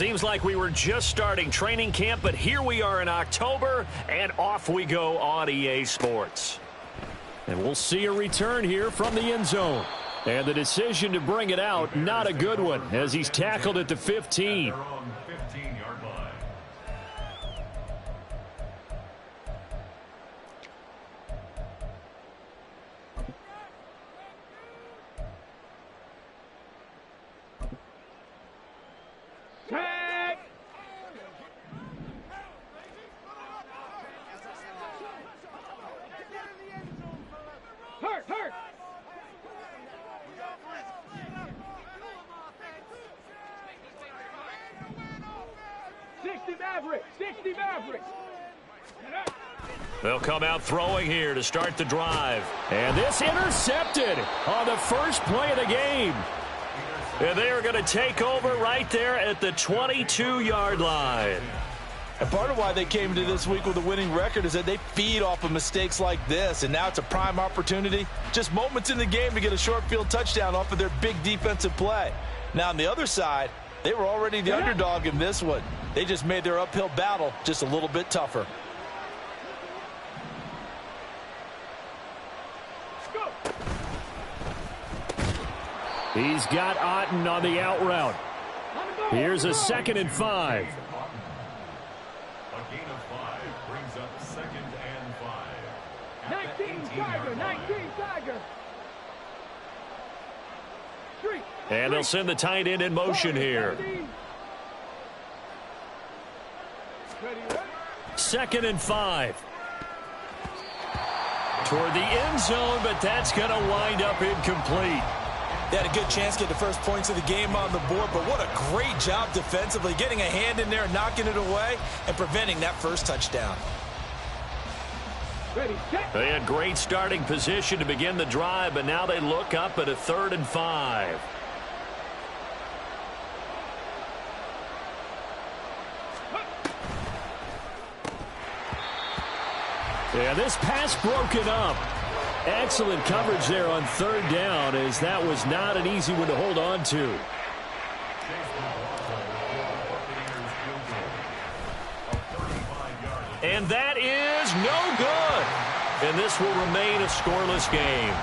Seems like we were just starting training camp, but here we are in October, and off we go on EA Sports. And we'll see a return here from the end zone. And the decision to bring it out, not a good one, as he's tackled at the 15. They'll come out throwing here to start the drive. And this intercepted on the first play of the game. And they are going to take over right there at the 22-yard line. And part of why they came into this week with a winning record is that they feed off of mistakes like this, and now it's a prime opportunity. Just moments in the game to get a short field touchdown off of their big defensive play. Now, on the other side, they were already the underdog in this one. They just made their uphill battle just a little bit tougher. He's got Otten on the out route. Here's a 2nd and 5. A gain of 5 brings up 2nd and 5. 19 Tiger, 19 Tiger. And they'll send the tight end in motion here. 2nd and 5. Toward the end zone, but that's going to wind up incomplete. They had a good chance to get the first points of the game on the board, but what a great job defensively, getting a hand in there, knocking it away, and preventing that first touchdown. They had great starting position to begin the drive, but now they look up at a 3rd and 5. Yeah, this pass broken up. Excellent coverage there on 3rd down, as that was not an easy one to hold on to. And that is no good. And this will remain a scoreless game.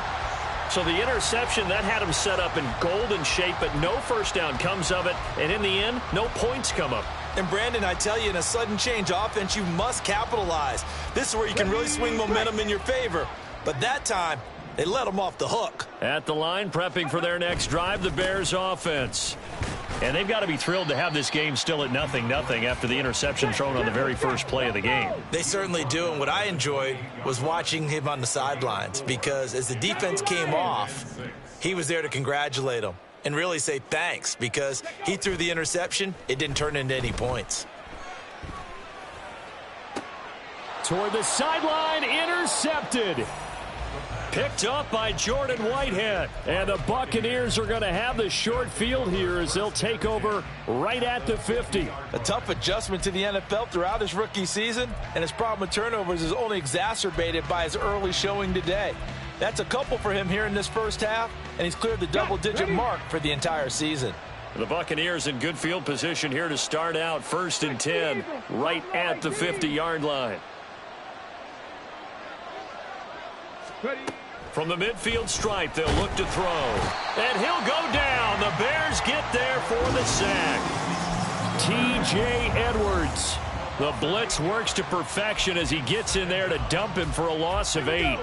So the interception, that had him set up in golden shape, but no first down comes of it. And in the end, no points come up. And Brandon, I tell you, in a sudden change offense, you must capitalize. This is where you can really swing momentum in your favor. But that time, they let them off the hook. At the line, prepping for their next drive, the Bears offense. And they've got to be thrilled to have this game still at 0-0 after the interception thrown on the very first play of the game. They certainly do, and what I enjoyed was watching him on the sidelines, because as the defense came off, he was there to congratulate them and really say thanks, because he threw the interception. It didn't turn into any points. Toward the sideline, intercepted. Picked up by Jordan Whitehead. And the Buccaneers are going to have the short field here as they'll take over right at the 50. A tough adjustment to the NFL throughout his rookie season, and his problem with turnovers is only exacerbated by his early showing today. That's a couple for him here in this first half, and he's cleared the double-digit mark for the entire season. The Buccaneers in good field position here to start out 1st and 10 right at the 50-yard line. From the midfield stripe, they'll look to throw. And he'll go down. The Bears get there for the sack. T.J. Edwards. The blitz works to perfection as he gets in there to dump him for a loss of 8.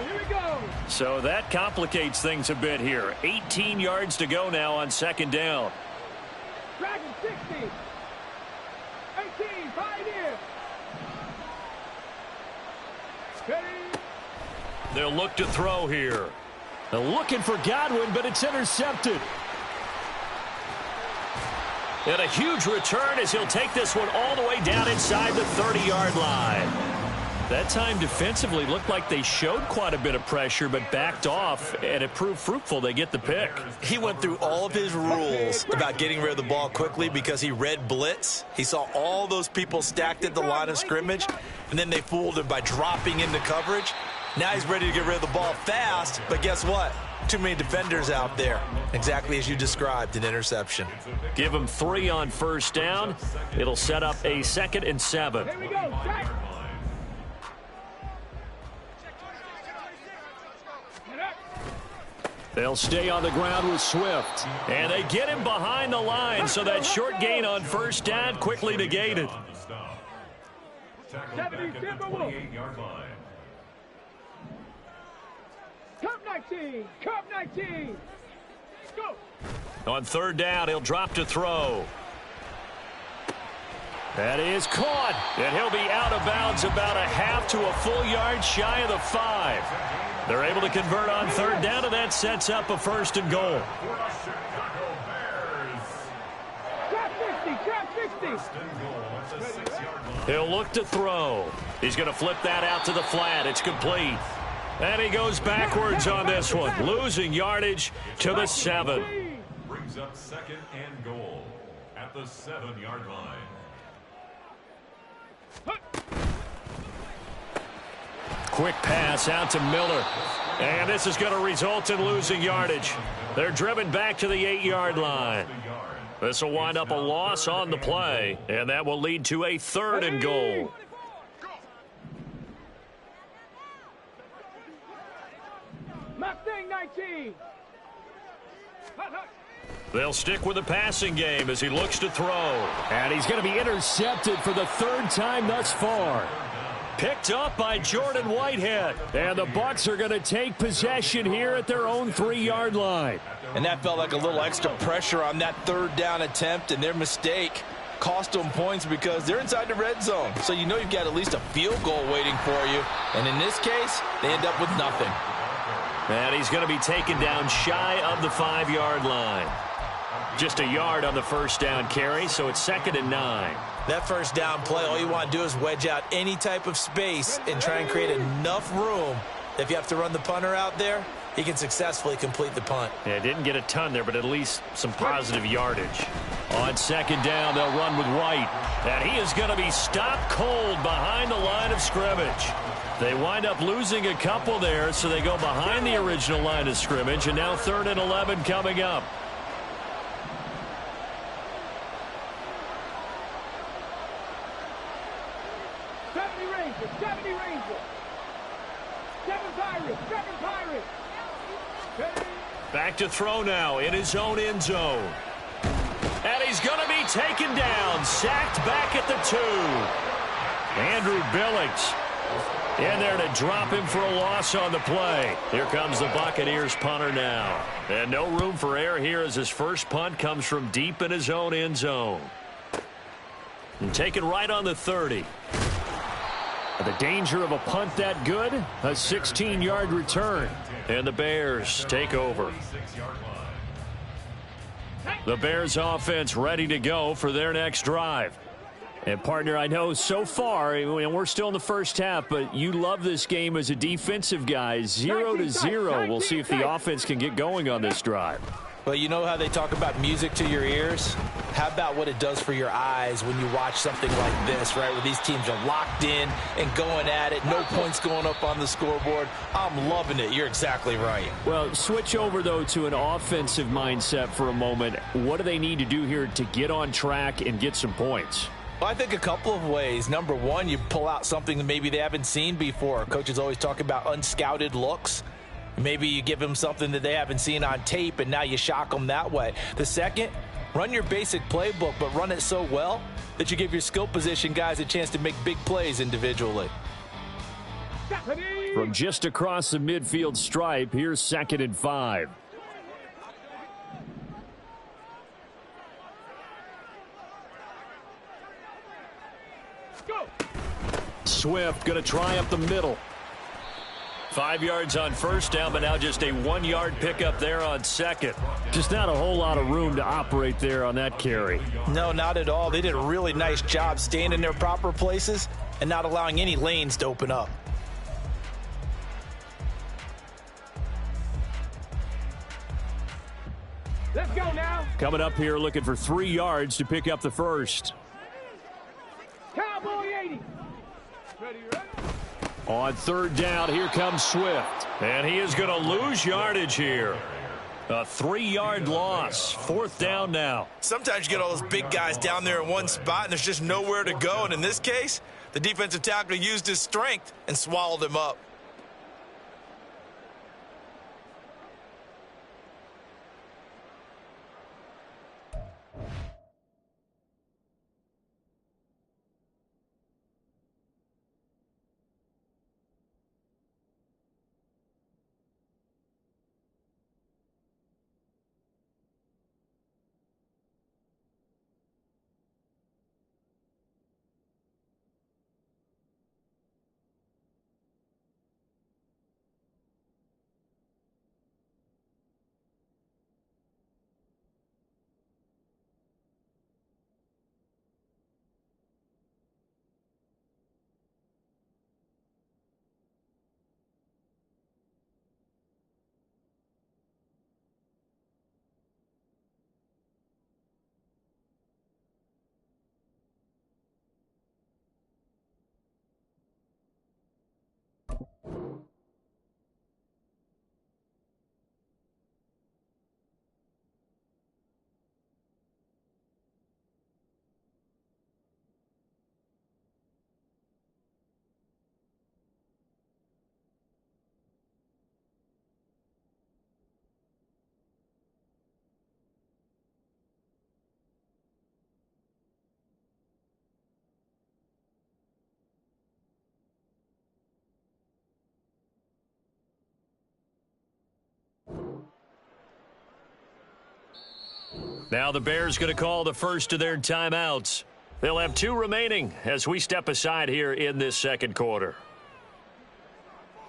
So that complicates things a bit here. 18 yards to go now on 2nd down. Dragon 60. 18, Pioneer. They'll look to throw here. They're looking for Godwin, but it's intercepted. And a huge return as he'll take this one all the way down inside the 30-yard line. That time defensively looked like they showed quite a bit of pressure, but backed off, and it proved fruitful. They get the pick. He went through all of his rules about getting rid of the ball quickly because he read blitz. He saw all those people stacked at the line of scrimmage, and then they fooled him by dropping into coverage. Now he's ready to get rid of the ball fast, but guess what? Too many defenders out there. Exactly as you described, an interception. Give him 3 on first down. It'll set up a 2nd and 7. Here we go. Check. They'll stay on the ground with Swift. And they get him behind the line, so that short gain on first down quickly negated. 28-yard line. Cup 19. Cup 19. Go. On 3rd down, he'll drop to throw. That is caught. And he'll be out of bounds about a half to a full yard shy of the 5. They're able to convert on 3rd down, and that sets up a 1st and goal. Trap 60. He'll look to throw. He's going to flip that out to the flat. It's complete. And he goes backwards on this one, losing yardage to the 7. Brings up 2nd and goal at the 7-yard line. Quick pass out to Miller. And this is going to result in losing yardage. They're driven back to the 8-yard line. This will wind up a loss on the play, and that will lead to a 3rd and goal. Mustang 19. They'll stick with the passing game as he looks to throw. And he's going to be intercepted for the 3rd time thus far. Picked up by Jordan Whitehead. And the Bucs are going to take possession here at their own 3-yard line. And that felt like a little extra pressure on that 3rd down attempt, and their mistake cost them points because they're inside the red zone. So you know you've got at least a field goal waiting for you. And in this case, they end up with nothing. And he's going to be taken down shy of the 5-yard line. Just a yard on the 1st down carry, so it's 2nd and 9. That 1st down play, all you want to do is wedge out any type of space and try and create enough room. If you have to run the punter out there, he can successfully complete the punt. Yeah, didn't get a ton there, but at least some positive yardage. On 2nd down, they'll run with White. And he is going to be stopped cold behind the line of scrimmage. They wind up losing a couple there, so they go behind the original line of scrimmage, and now 3rd and 11 coming up. Back to throw now in his own end zone. And he's going to be taken down, sacked back at the 2. Andrew Billings in there to drop him for a loss on the play. Here comes the Buccaneers punter now. And no room for error here as his first punt comes from deep in his own end zone. And taken right on the 30. The danger of a punt that good, a 16-yard return. And the Bears take over. The Bears offense ready to go for their next drive. And, partner, I know so far, and we're still in the first half, but you love this game as a defensive guy. 0-0. We'll see if the offense can get going on this drive. Well, you know how they talk about music to your ears? How about what it does for your eyes when you watch something like this, right, where these teams are locked in and going at it, no points going up on the scoreboard? I'm loving it. You're exactly right. Well, switch over, though, to an offensive mindset for a moment. What do they need to do here to get on track and get some points? Well, I think a couple of ways. Number one, you pull out something that maybe they haven't seen before. Coaches always talk about unscouted looks. Maybe you give them something that they haven't seen on tape, and now you shock them that way. The second, run your basic playbook, but run it so well that you give your skill position guys a chance to make big plays individually. From just across the midfield stripe, here's 2nd and 5. Go. Swift going to try up the middle. 5 yards on first down, but now just a 1-yard pickup there on 2nd. Just not a whole lot of room to operate there on that carry. No, not at all. They did a really nice job staying in their proper places and not allowing any lanes to open up. Let's go now. Coming up here looking for 3 yards to pick up the first. Cowboy 80. Ready, ready. On third down, here comes Swift. And he is going to lose yardage here. A 3-yard loss. Fourth down now. Sometimes you get all those big guys down there in one spot, and there's just nowhere to go. And in this case, the defensive tackle used his strength and swallowed him up. Now the Bears going to call the first of their timeouts. They'll have 2 remaining as we step aside here in this second quarter.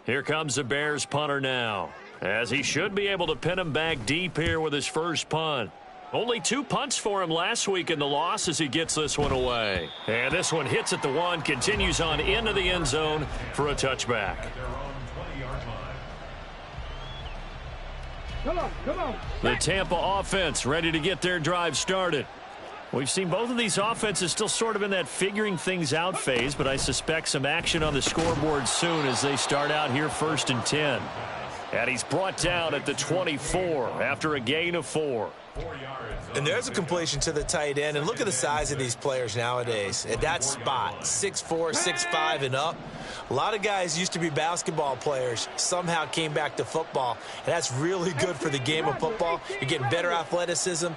Here comes the Bears punter now, as he should be able to pin him back deep here with his first punt. Only 2 punts for him last week in the loss as he gets this one away. And this one hits at the 1, continues on into the end zone for a touchback. Come on. The Tampa offense ready to get their drive started. We've seen both of these offenses still sort of in that figuring things out phase, but I suspect some action on the scoreboard soon as they start out here 1st and 10. And he's brought down at the 24 after a gain of 4. And there's a completion to the tight end. And look at the size of these players nowadays. At that spot, 6'4", 6'5", and up. A lot of guys used to be basketball players, somehow came back to football. And that's really good for the game of football. You're getting better athleticism,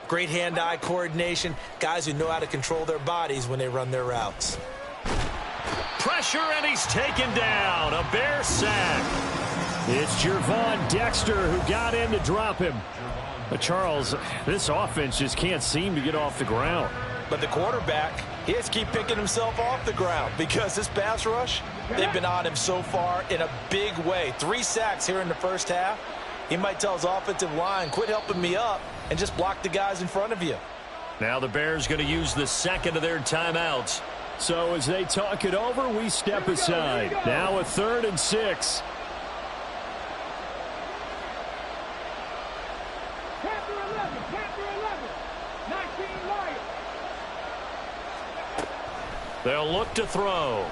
great hand-eye coordination, guys who know how to control their bodies when they run their routes. Pressure, and he's taken down. A Bear sack. It's Gervon Dexter who got in to drop him. But Charles, this offense just can't seem to get off the ground. But the quarterback, he has to keep picking himself off the ground because this pass rush, they've been on him so far in a big way. 3 sacks here in the first half. He might tell his offensive line, quit helping me up and just block the guys in front of you. Now the Bears going to use the second of their timeouts. So as they talk it over, we step aside. Now a 3rd and 6. They'll look to throw.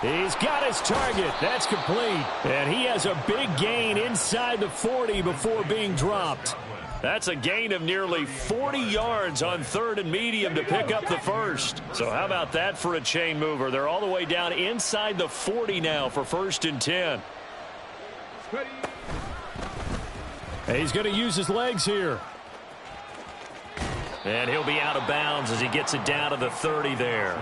He's got his target. That's complete. And he has a big gain inside the 40 before being dropped. That's a gain of nearly 40 yards on 3rd and medium to pick up the first. So how about that for a chain mover? They're all the way down inside the 40 now for 1st and 10. And he's going to use his legs here. And he'll be out of bounds as he gets it down to the 30 there.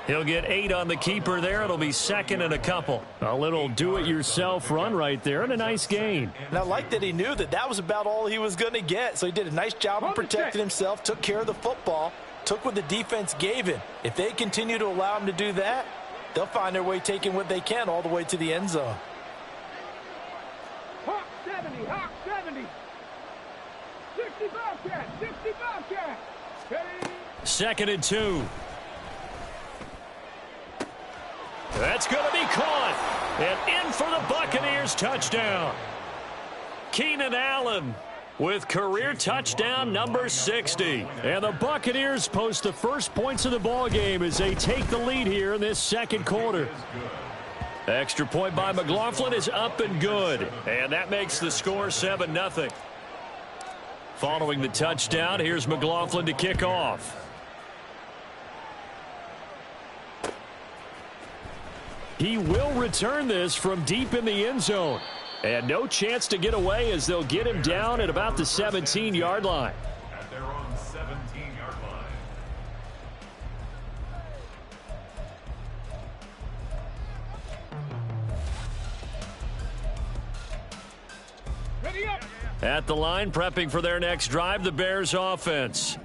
He'll get 8 on the keeper there. It'll be 2nd and a couple. A little do-it-yourself run right there and a nice gain. And I like that he knew that that was about all he was going to get. So he did a nice job of protecting himself, took care of the football, took what the defense gave him. If they continue to allow him to do that, they'll find their way taking what they can all the way to the end zone. Hawk 70, Hawk 70. 60 Bobcat, 60 Bobcat. 2nd and 2. That's going to be caught. And in for the Buccaneers touchdown. Keenan Allen with career touchdown number 60. And the Buccaneers post the first points of the ball game as they take the lead here in this second quarter. Extra point by McLaughlin is up and good. And that makes the score 7-0. Following the touchdown, here's McLaughlin to kick off. He will return this from deep in the end zone. And no chance to get away as they'll get him down at about the 17-yard line. At their own 17-yard line. Ready up. At the line, prepping for their next drive, the Bears offense.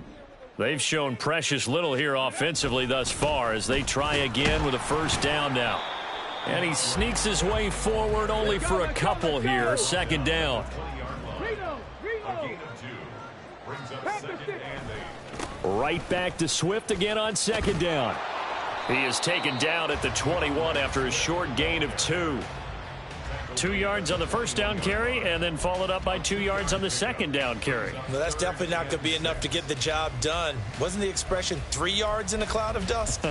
They've shown precious little here offensively thus far as they try again with a first down now. And he sneaks his way forward only for a couple here. Second down. Right back to Swift again on second down. He is taken down at the 21 after a short gain of 2. 2 yards on the first down carry and then followed up by 2 yards on the second down carry. Well, that's definitely not going to be enough to get the job done. Wasn't the expression 3 yards in a cloud of dust?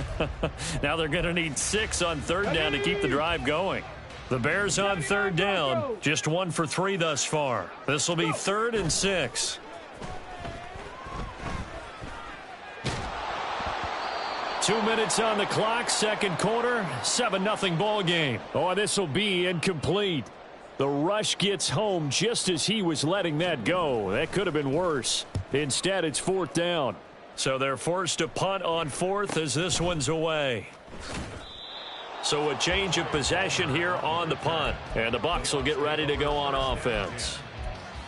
Now they're going to need 6 on third down to keep the drive going. The Bears on third down, just 1 for 3 thus far. This will be 3rd and 6. Two minutes on the clock, second quarter, 7-0 ball game. Oh, this will be incomplete. The rush gets home just as he was letting that go. That could have been worse. Instead, it's 4th down. So they're forced to punt on 4th as this one's away. So a change of possession here on the punt. And the Bucs will get ready to go on offense.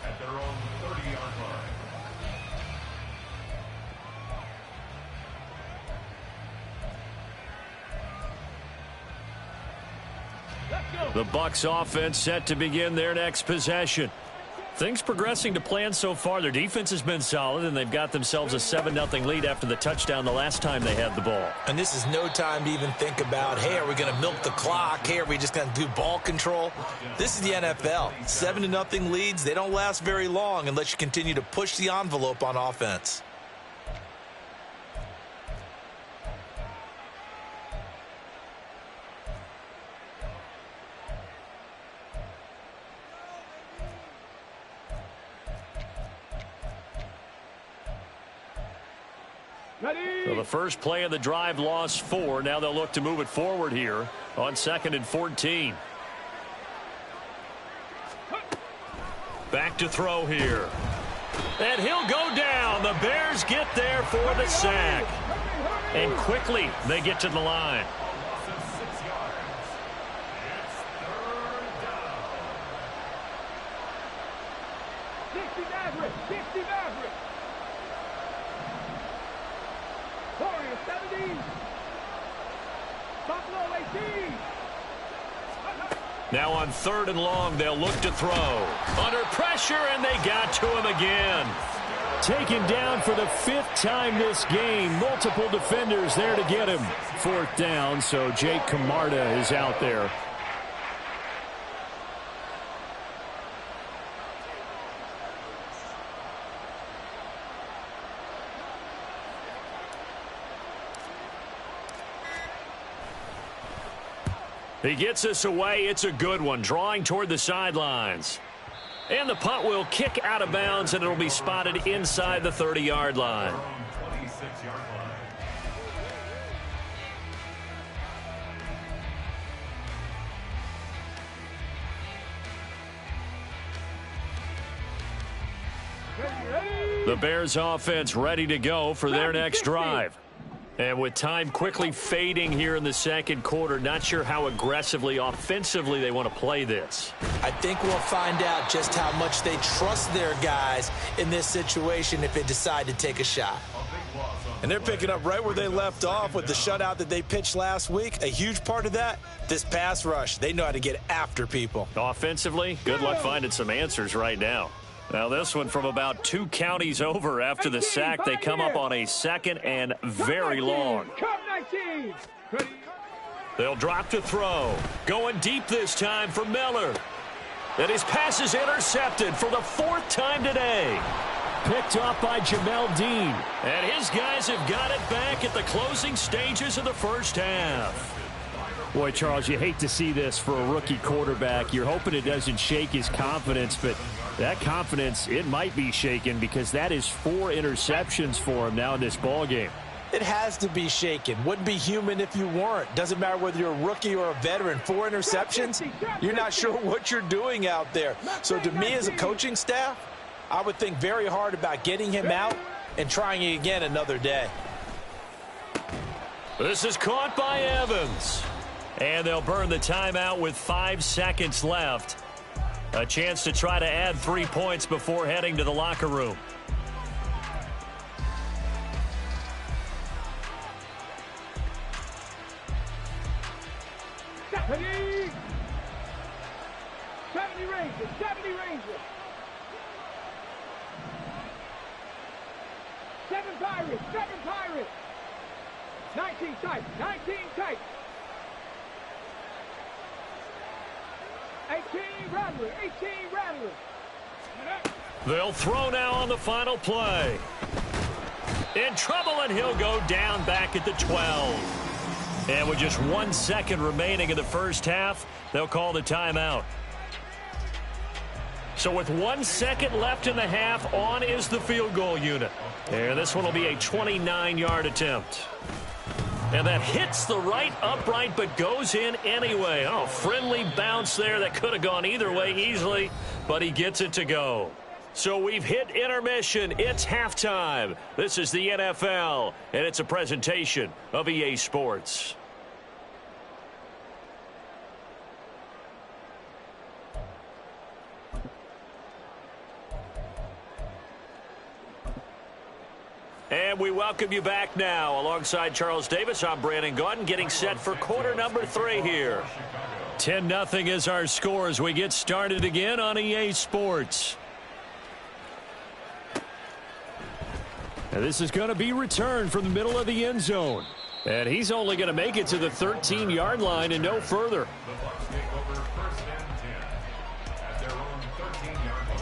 At their own 30-yard line. The Bucs offense set to begin their next possession. Things progressing to plan so far. Their defense has been solid, and they've got themselves a 7-0 lead after the touchdown the last time they had the ball. And this is no time to even think about, hey, are we going to milk the clock? Hey, are we just going to do ball control? This is the NFL. 7-0 leads, they don't last very long unless you continue to push the envelope on offense. So the first play of the drive lost 4. Now they'll look to move it forward here on 2nd and 14. Back to throw here. And he'll go down. The Bears get there for the sack. And quickly they get to the line. 6 yards. It's 3rd down. 60 Maverick. 60 Maverick. Warrior 70. Buffalo 18. Now on 3rd and long, they'll look to throw. Under pressure, and they got to him again. Taken down for the 5th time this game. Multiple defenders there to get him. 4th down, so Jake Camarda is out there. He gets us away. It's a good one, drawing toward the sidelines. And the punt will kick out of bounds, and it'll be spotted inside the 30-yard line. 26-yard line. The Bears offense ready to go for their next drive. And with time quickly fading here in the second quarter, not sure how aggressively, offensively they want to play this. I think we'll find out just how much they trust their guys in this situation if they decide to take a shot. And they're picking up right where they left off with the shutout that they pitched last week. A huge part of that, this pass rush. They know how to get after people. Offensively, good luck finding some answers right now. Now this one from about 2 counties over after the sack. They come up on a 2nd and very long. They'll drop to throw. Going deep this time for Miller. And his pass is intercepted for the 4th time today. Picked off by Jamel Dean. And his guys have got it back at the closing stages of the first half. Boy, Charles, you hate to see this for a rookie quarterback. You're hoping it doesn't shake his confidence, but that confidence, it might be shaken because that is 4 interceptions for him now in this ballgame. It has to be shaken. Wouldn't be human if you weren't. Doesn't matter whether you're a rookie or a veteran. 4 interceptions, you're not sure what you're doing out there. So to me as a coaching staff, I would think very hard about getting him out and trying it again another day. This is caught by Evans. And they'll burn the timeout with 5 seconds left. A chance to try to add 3 points before heading to the locker room. Stephanie! 70 Rangers, 70 Rangers. 7 Pirates, 7 Pirates. 19 tight, 19 tight. 18 Rattlers, 18 Rattlers. They'll throw now on the final play. In trouble, and he'll go down back at the 12. And with just 1 second remaining in the first half, they'll call the timeout. So with 1 second left in the half, on is the field goal unit. And this one will be a 29-yard attempt. And that hits the right upright but goes in anyway. Oh, friendly bounce there that could have gone either way easily, but he gets it to go. So we've hit intermission. It's halftime. This is the NFL, and it's a presentation of EA Sports. And we welcome you back now. Alongside Charles Davis, I'm Brandon Gaudin, getting set for quarter number 3 here. 10-0 is our score as we get started again on EA Sports. And this is going to be returned from the middle of the end zone. And he's only going to make it to the 13-yard line and no further. The Bucs take over 1st and 10 at their own 13-yard line.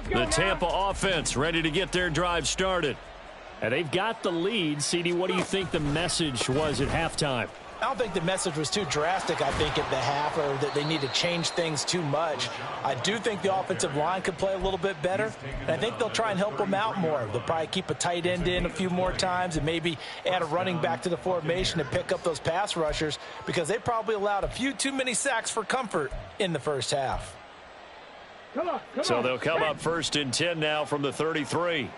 The Tampa offense ready to get their drive started. And they've got the lead. CD, what do you think the message was at halftime? I don't think the message was too drastic, I think, at the half, or that they need to change things too much. I do think the offensive line could play a little bit better, and I think they'll try and help them out more. They'll probably keep a tight end in a few more times and maybe add a running back to the formation and pick up those pass rushers because they probably allowed a few too many sacks for comfort in the first half. So they'll come up 1st and 10 now from the 33.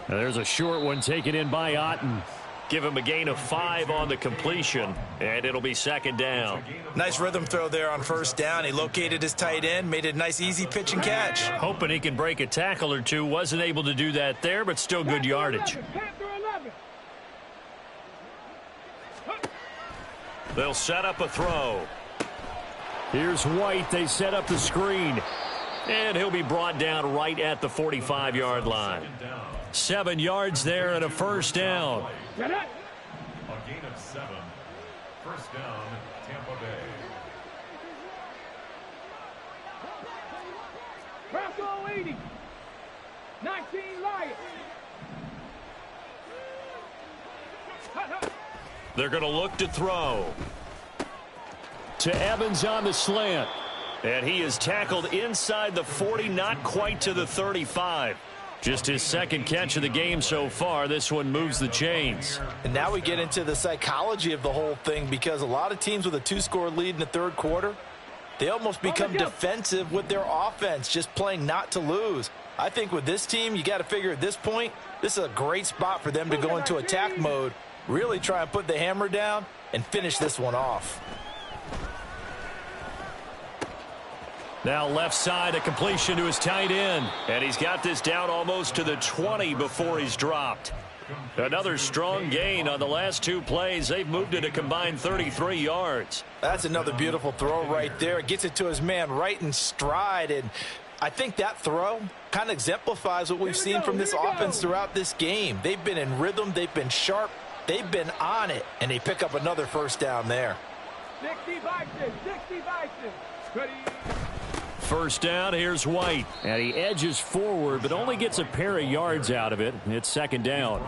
Now there's a short one taken in by Otten. Give him a gain of 5 on the completion, and it'll be 2nd down. Nice rhythm throw there on 1st down. He located his tight end, made it a nice easy pitch and catch. Hoping he can break a tackle or two. Wasn't able to do that there, but still good yardage. They'll set up a throw. Here's White. They set up the screen. And he'll be brought down right at the 45-yard line. 7 yards there and a 1st down. A gain of 7. 1st down, Tampa Bay. Bronco 80. 19 Lions. They're going to look to throw. To Evans on the slant. And he is tackled inside the 40, not quite to the 35. Just his 2nd catch of the game so far. This one moves the chains. And now we get into the psychology of the whole thing because a lot of teams with a 2-score lead in the 3rd quarter, they almost become defensive with their offense, just playing not to lose. I think with this team, you got to figure at this point, this is a great spot for them to go into attack mode, really try and put the hammer down and finish this one off. Now left side, a completion to his tight end. And he's got this down almost to the 20 before he's dropped. Another strong gain on the last two plays. They've moved it a combined 33 yards. That's another beautiful throw right there. Gets it to his man right in stride. And I think that throw kind of exemplifies what we've seen from this offense throughout this game. They've been in rhythm. They've been sharp. They've been on it. And they pick up another first down there. 60 Vikings, 60 Vikings. Ready. First down, here's White. And he edges forward, but only gets a pair of yards out of it. It's second down.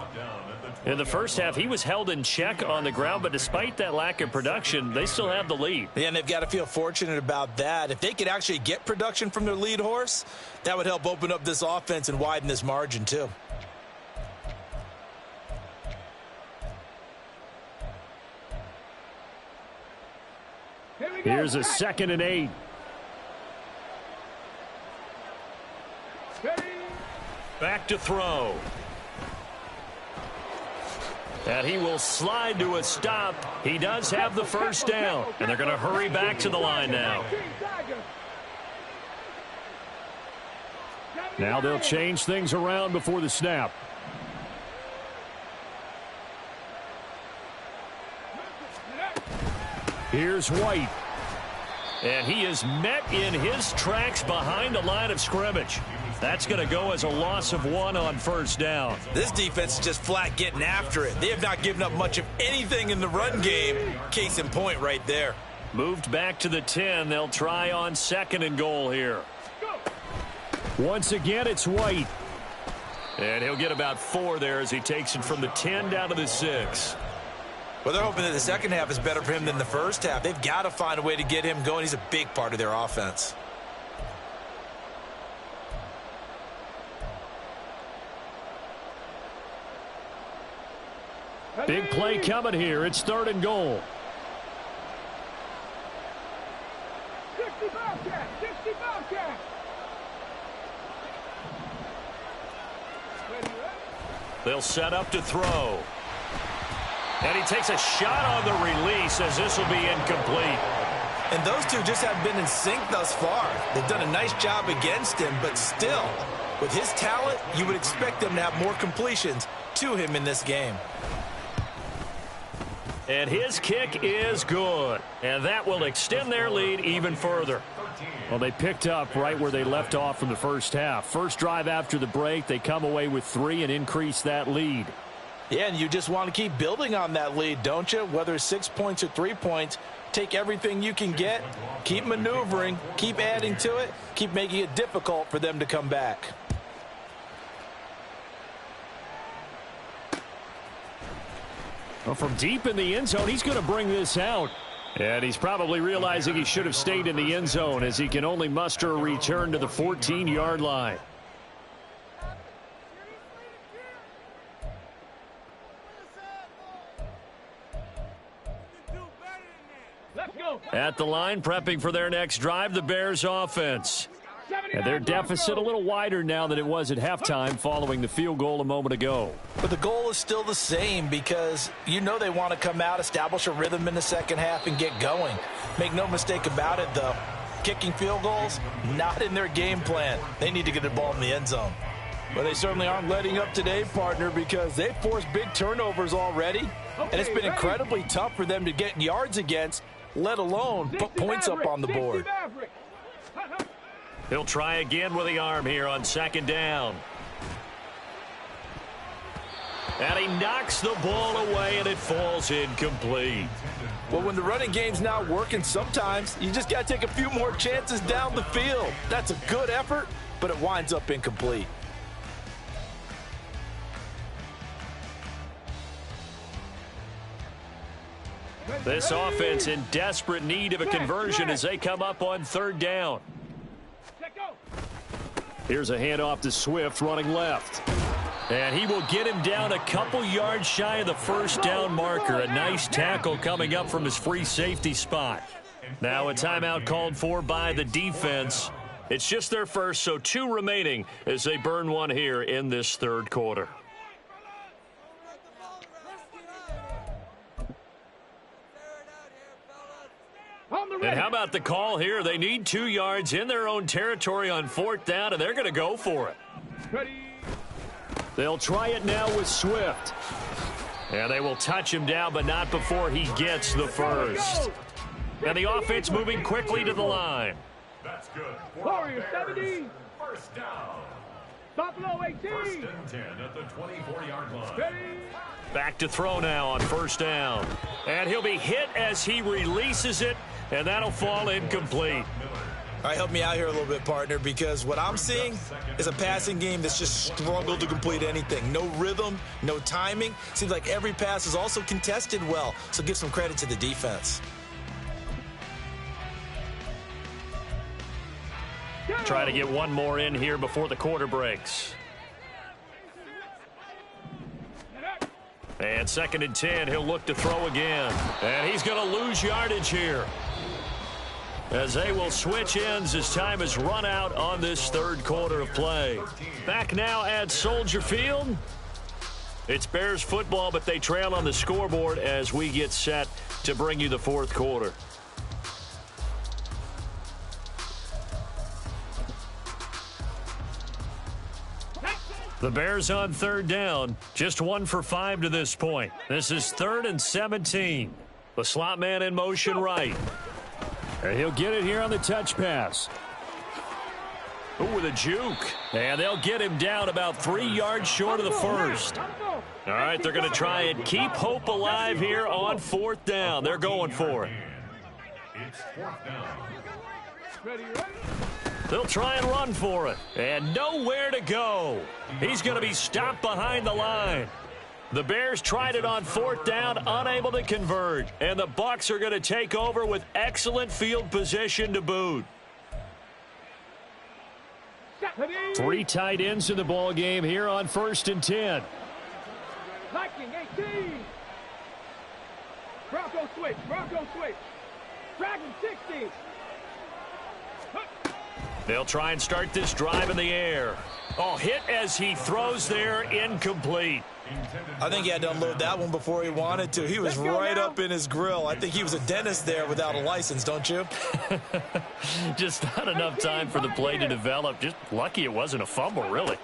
In the first half, he was held in check on the ground, but despite that lack of production, they still have the lead. Yeah, and they've got to feel fortunate about that. If they could actually get production from their lead horse, that would help open up this offense and widen this margin too. Here's a 2nd and 8. Back to throw. And he will slide to a stop. He does have the first down. And they're going to hurry back to the line now. Now they'll change things around before the snap. Here's White. And he is met in his tracks behind the line of scrimmage. That's going to go as a loss of 1 on first down. This defense is just flat getting after it. They have not given up much of anything in the run game. Case in point right there. Moved back to the 10. They'll try on 2nd and goal here. Once again, it's White. And he'll get about 4 there as he takes it from the 10 down to the 6. Well, they're hoping that the second half is better for him than the first half. They've got to find a way to get him going. He's a big part of their offense. Big play coming here. It's 3rd and goal. 60 Bobcat, 60 Bobcat. They'll set up to throw. And he takes a shot on the release as this will be incomplete. And those two just have been in sync thus far. They've done a nice job against him, but still, with his talent, you would expect them to have more completions to him in this game. And his kick is good. And that will extend their lead even further. Well, they picked up right where they left off from the first half. First drive after the break, they come away with 3 and increase that lead. Yeah, and you just want to keep building on that lead, don't you? Whether it's 6 points or 3 points, take everything you can get, keep maneuvering, keep adding to it, keep making it difficult for them to come back. Well, from deep in the end zone, he's going to bring this out. And he's probably realizing he should have stayed in the end zone as he can only muster a return to the 14-yard line. At the line, prepping for their next drive, the Bears offense. And their deficit a little wider now than it was at halftime following the field goal a moment ago. But the goal is still the same because you know they want to come out, establish a rhythm in the second half, and get going. Make no mistake about it, though. Kicking field goals, not in their game plan. They need to get the ball in the end zone. But they certainly aren't letting up today, partner, because they've forced big turnovers already. And it's been incredibly tough for them to get yards against, let alone put points up on the board. He'll try again with the arm here on 2nd down. And he knocks the ball away, and it falls incomplete. Well, when the running game's not working, sometimes you just got to take a few more chances down the field. That's a good effort, but it winds up incomplete. This offense in desperate need of a conversion as they come up on 3rd down. Here's a handoff to Swift running left. And he will get him down a couple yards shy of the first down marker. A nice tackle coming up from his free safety spot. Now a timeout called for by the defense. It's just their first, so 2 remaining as they burn one here in this 3rd quarter. And how about the call here? They need 2 yards in their own territory on 4th down, and they're going to go for it. Ready. They'll try it now with Swift. And they will touch him down, but not before he gets the first. And the offense moving quickly to the line. That's good. Warrior 70. First down. Buffalo 18. First and 10 at the 24-yard line. Ready. Back to throw now on first down. And he'll be hit as he releases it, and that'll fall incomplete. All right, help me out here a little bit, partner, because what I'm seeing is a passing game that's just struggled to complete anything. No rhythm, no timing. Seems like every pass is also contested well, so give some credit to the defense. Try to get one more in here before the quarter breaks. And second and 10, he'll look to throw again. And he's going to lose yardage here, as they will switch ends as time is run out on this third quarter of play. Back now at Soldier Field. It's Bears football, but they trail on the scoreboard as we get set to bring you the fourth quarter. The Bears on third down, just 1 for 5 to this point. This is 3rd and 17. The slot man in motion right. And he'll get it here on the touch pass. Ooh, with a juke. And they'll get him down about 3 yards short of the first. All right, they're going to try and keep hope alive here on 4th down. They're going for it. It's 4th down. Ready. They'll try and run for it. And nowhere to go. He's going to be stopped behind the line. The Bears tried it on 4th down, unable to convert. And the Bucs are going to take over with excellent field position to boot. 3 tight ends in the ball game here on 1st and 10. Viking 18. Bronco switch. Bronco switch. Dragon 60. They'll try and start this drive in the air. Oh, hit as he throws there, incomplete. I think he had to unload that one before he wanted to. He was right up in his grill. I think he was a dentist there without a license, don't you? Just not enough time for the play to develop. Just lucky it wasn't a fumble, really.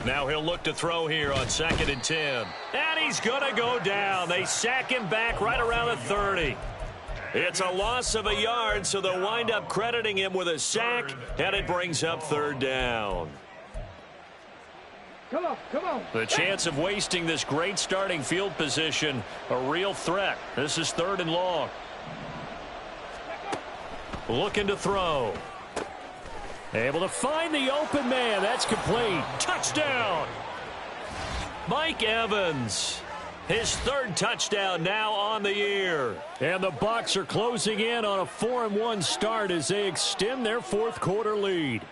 Now he'll look to throw here on 2nd and 10. And he's going to go down. They sack him back right around the 30. It's a loss of a yard, so they'll wind up crediting him with a sack, and it brings up 3rd down. Come on, come on. The chance of wasting this great starting field position, a real threat. This is 3rd and long. Looking to throw. Able to find the open man. That's complete. Touchdown. Mike Evans. His 3rd touchdown now on the year. And the Bucs are closing in on a 4-1 start as they extend their 4th quarter lead.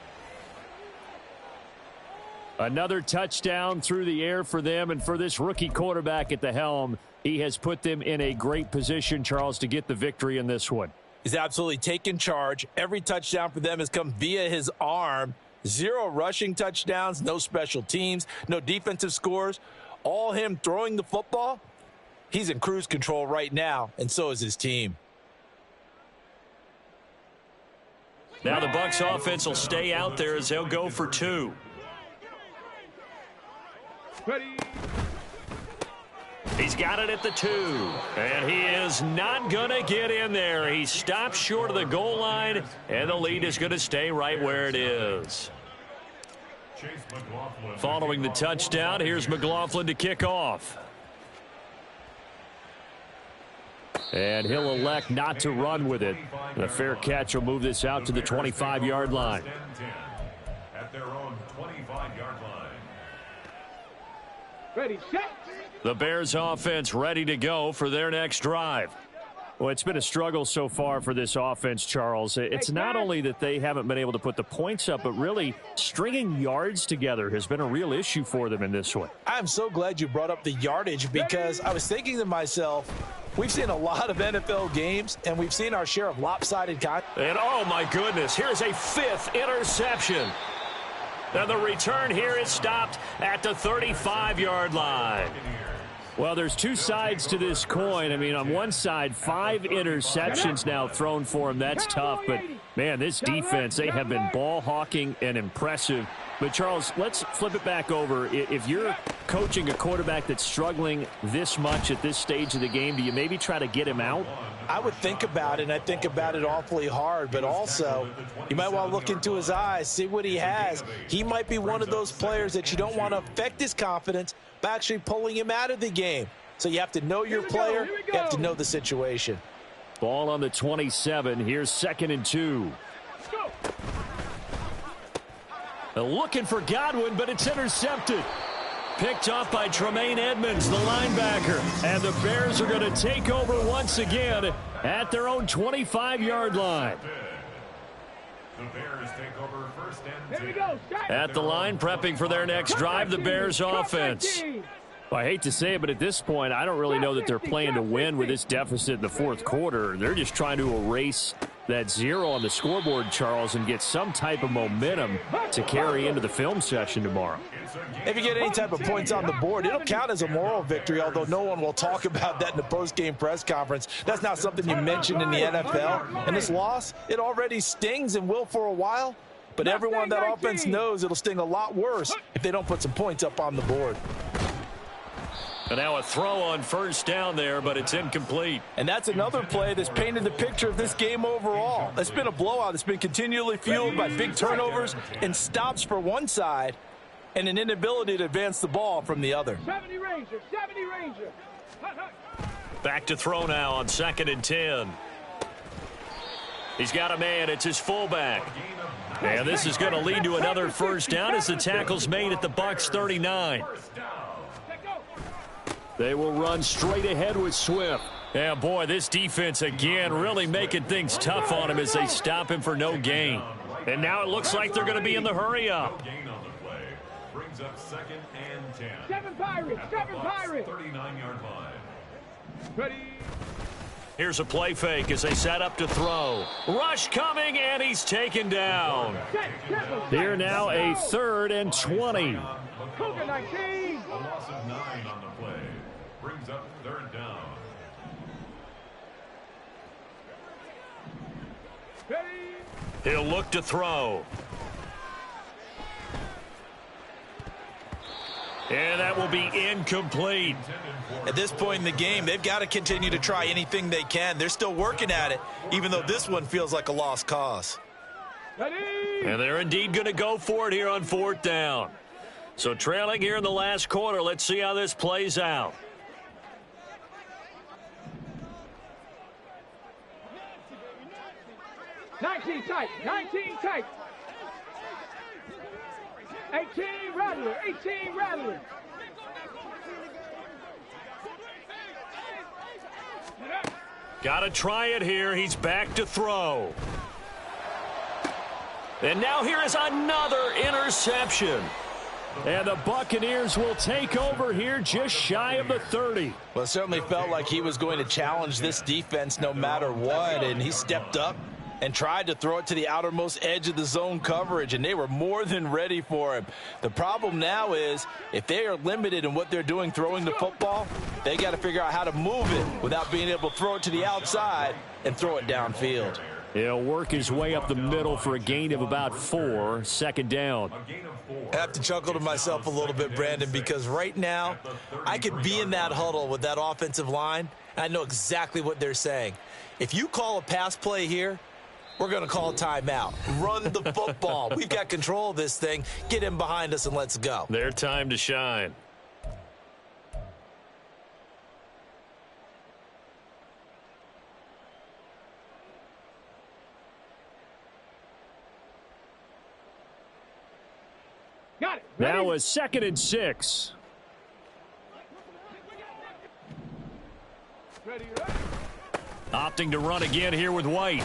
Another touchdown through the air for them, and for this rookie quarterback at the helm, he has put them in a great position, Charles, to get the victory in this one. He's absolutely taken charge. Every touchdown for them has come via his arm. 0 rushing touchdowns, no special teams, no defensive scores. All him throwing the football. He's in cruise control right now, and so is his team. Now the Bucs offense will stay out there as they'll go for 2. Ready. He's got it at the 2. And he is not going to get in there. He stops short of the goal line, and the lead is going to stay right where it is. Following the touchdown, here's McLaughlin to kick off. And he'll elect not to run with it. The fair catch will move this out to the 25-yard line. At their own 25-yard line. Ready, set. The Bears offense ready to go for their next drive. Well, it's been a struggle so far for this offense, Charles. It's not only that they haven't been able to put the points up, but really stringing yards together has been a real issue for them in this one. I'm so glad you brought up the yardage, because I was thinking to myself, we've seen a lot of NFL games, and we've seen our share of lopsided content. And, oh, my goodness, here's a 5th interception. And the return here is stopped at the 35-yard line. Well, there's two sides to this coin. I mean, on one side, 5 interceptions now thrown for him. That's tough. But, man, this defense, they have been ball hawking and impressive. But, Charles, let's flip it back over. If you're coaching a quarterback that's struggling this much at this stage of the game, do you maybe try to get him out? I would think about it, and I think about it awfully hard. But also, you might want to look into his eyes, see what he has. He might be one of those players that you don't want to affect his confidence by actually pulling him out of the game. So you have to know your player. You have to know the situation. Ball on the 27. Here's 2nd and 2. Looking for Godwin, but it's intercepted. Picked off by Tremaine Edmonds, the linebacker. And the Bears are going to take over once again at their own 25-yard line. The Bears take over 1st and 10. Here we go. At the line, prepping for their next drive, the Bears offense. Well, I hate to say it, but at this point, I don't really know that they're playing to win with this deficit in the 4th quarter. They're just trying to erase that 0 on the scoreboard, Charles, and get some type of momentum to carry into the film session tomorrow. If you get any type of points on the board, it'll count as a moral victory, although no one will talk about that in the post-game press conference. That's not something you mentioned in the NFL. And this loss, it already stings and will for a while. But everyone on that offense knows it'll sting a lot worse if they don't put some points up on the board. And now a throw on 1st down there, but it's incomplete. And that's another play that's painted the picture of this game overall. It's been a blowout that's been continually fueled by big turnovers and stops for one side and an inability to advance the ball from the other. 70 Ranger, 70 Ranger. Back to throw now on 2nd and 10. He's got a man. It's his fullback. And this is going to lead to another 1st down as the tackle's made at the Bucs 39. They will run straight ahead with Swift. Yeah, boy, this defense again really making things tough on him as they stop him for no gain. And now it looks like they're going to be in the hurry up. Gain on the play brings up 2nd and 10. 7 Pirates, 7 Pirates. 39-yard line. Ready. Here's a play fake as they set up to throw. Rush coming, and he's taken down. Here now a 3rd and 20. Cougar 19. A loss of 9 on the play brings up 3rd down. Ready. He'll look to throw. And that will be incomplete. At this point in the game, they've got to continue to try anything they can. They're still working at it, even though this one feels like a lost cause. Ready. And they're indeed going to go for it here on 4th down. So trailing here in the last quarter, let's see how this plays out. Nineteen tight, 19 tight. 18 Rattler, 18 Rattler. Got to try it here. He's back to throw. And now here is another interception. And the Buccaneers will take over here just shy of the 30. Well, it certainly felt like he was going to challenge this defense no matter what, and he stepped up and tried to throw it to the outermost edge of the zone coverage, and they were more than ready for him. The problem now is if they are limited in what they're doing throwing the football, they got to figure out how to move it without being able to throw it to the outside and throw it downfield. He'll work his way up the middle for a gain of about 4, 2nd down. I have to chuckle to myself a little bit, Brandon, because right now I could be in that huddle with that offensive line, and I know exactly what they're saying. If you call a pass play here, we're going to call a timeout. Run the football. We've got control of this thing. Get in behind us and let's go. Their time to shine. Got it. Now a 2nd and 6. Ready. Opting to run again here with White.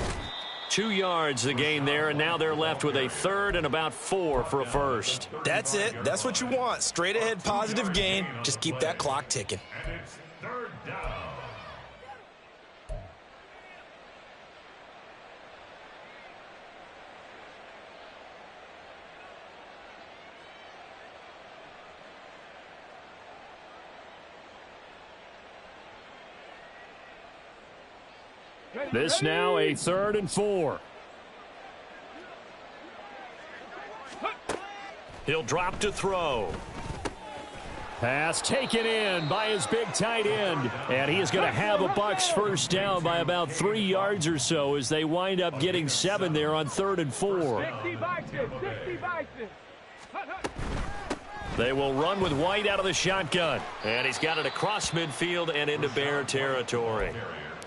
2 yards the gain there, and now they're left with a 3rd and about 4 for a first. That's it. That's what you want. Straight ahead positive gain. Just keep that clock ticking. And it's 3rd down. This now a 3rd and 4. He'll drop to throw. Pass taken in by his big tight end. And he is going to have a Bucs first down by about 3 yards or so as they wind up getting 7 there on 3rd and 4. They will run with White out of the shotgun. And he's got it across midfield and into Bear territory.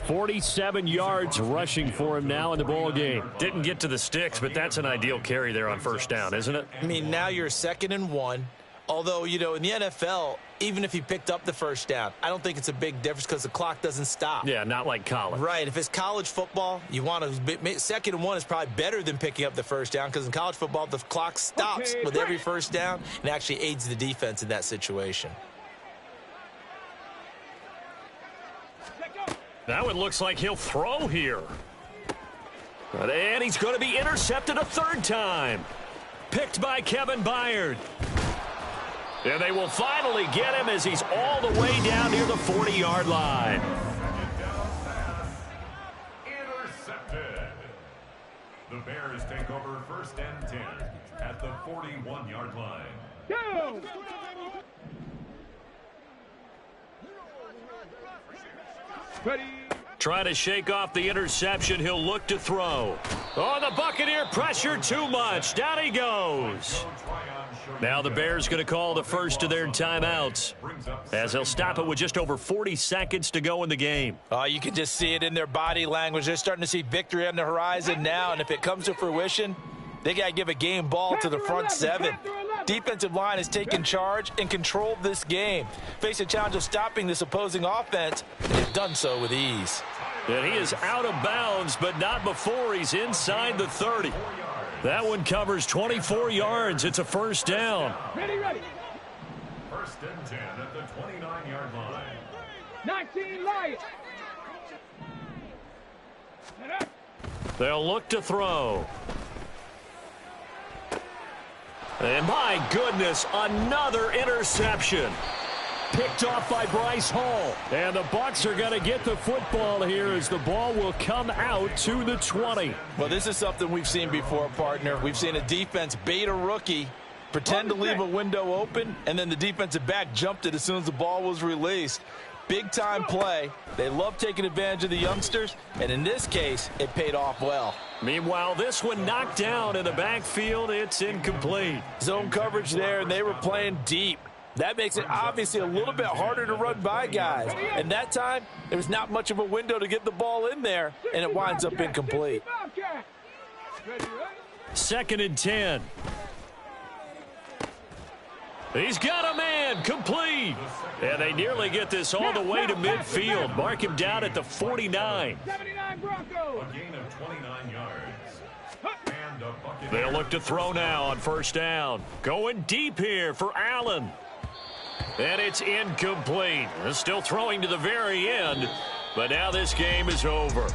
47 yards rushing for him now in the ball game. Didn't get to the sticks, but that's an ideal carry there on first down, isn't it? I mean, now you're 2nd and 1. Although, you know, in the NFL, even if he picked up the first down, I don't think it's a big difference because the clock doesn't stop. Yeah, not like college. Right. If it's college football, you want to 2nd and 1 is probably better than picking up the first down because in college football, the clock stops with every first down and actually aids the defense in that situation. That one looks like he'll throw here. And he's going to be intercepted a 3rd time. Picked by Kevin Byard. And they will finally get him as he's all the way down near the 40-yard line. Intercepted. The Bears take over 1st and 10 at the 41-yard line. Go! Ready. Trying to shake off the interception. He'll look to throw. Oh, the Buccaneer pressure too much. Down he goes. Now the Bears going to call the first of their timeouts as they'll stop it with just over 40 seconds to go in the game. You can just see it in their body language. They're starting to see victory on the horizon now, and if it comes to fruition, they got to give a game ball to the front 7. Defensive line has taken charge and controlled this game. Face a challenge of stopping this opposing offense, and they've done so with ease. And he is out of bounds, but not before he's inside the 30. That one covers 24 yards. It's a first down. Ready. 1st and 10 at the 29-yard line. 19 Lions. They'll look to throw. And my goodness, another interception. Picked off by Bryce Hall. And the Bucs are going to get the football here as the ball will come out to the 20. Well, this is something we've seen before, partner. We've seen a defense bait a rookie, pretend to leave a window open, and then the defensive back jumped it as soon as the ball was released. Big-time play. They love taking advantage of the youngsters, and in this case, it paid off well. Meanwhile, this one knocked down in the backfield. It's incomplete. Zone coverage there, and they were playing deep. That makes it obviously a little bit harder to run by guys. And that time, there was not much of a window to get the ball in there, and it winds up incomplete. 2nd and 10. He's got a man, complete. And they nearly get this all the way to midfield. Mark him down at the 49. 79 Broncos. A gain of 29 yards. And a bucket. They'll look to throw now on first down. Going deep here for Allen. And it's incomplete. Still throwing to the very end. But now this game is over.